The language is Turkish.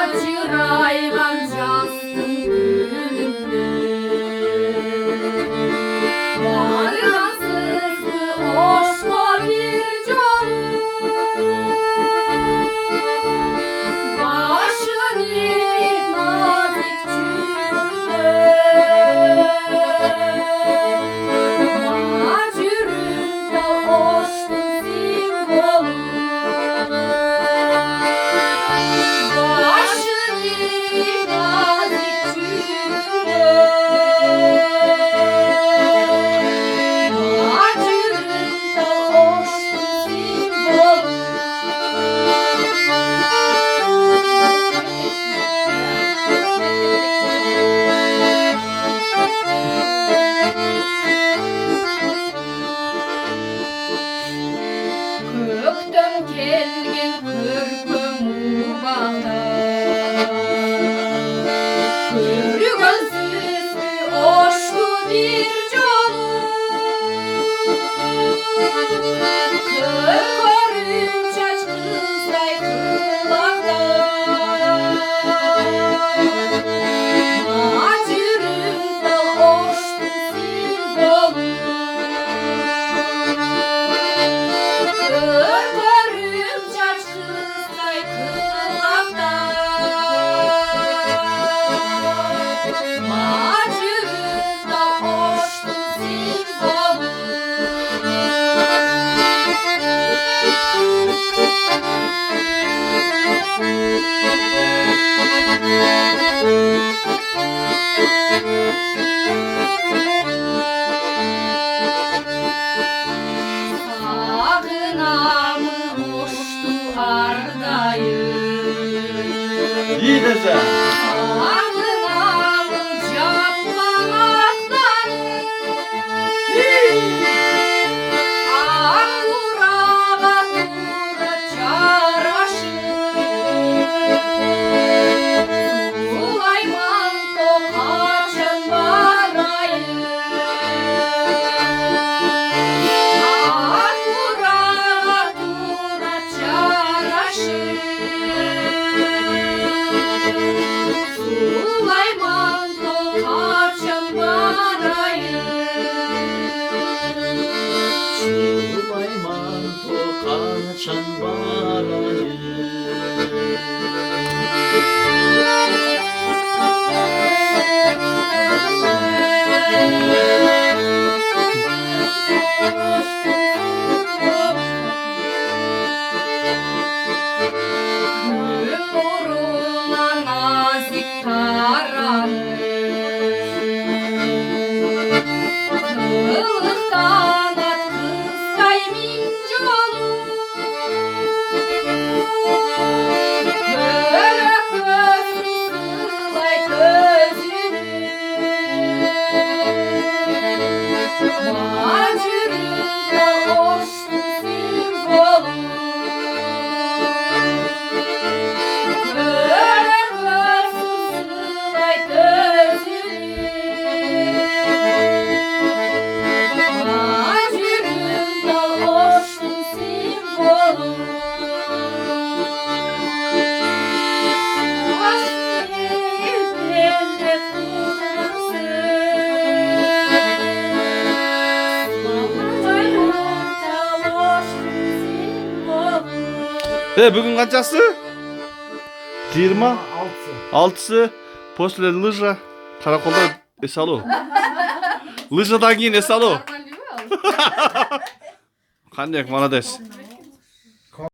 Bacırayman jastın gülünde Vargansız oşko bir canım Başın eğip nazik çürüde Bacırımda oştun simbolum Kökten kelgen kırpımı bağda Körü gözsüz bir oşlu bir canım Kırkarım çaç kızday kılakta Macırımda oşlu simbolum Kırkarım çaç kızday kılakta Macırımda oşlu simbolum Sağınamı oştu ardayım İyi de sen. Sağınamı caplanaklarım Akura çaraşım Sulayman tokaçın barayım Akura çaraşım Sulayman tokaçın barayım Sulayman tokaçan barayı. Nuruna nazik taranır Kılıktan at kızgay min canım Böyle köprü sılay gözünü Macırımda oştu simbolum Bugün kaçası? 20. 6'sı. После лыжа karakolda esalo. Lыжадан кейін esalo. Kanyak молодец.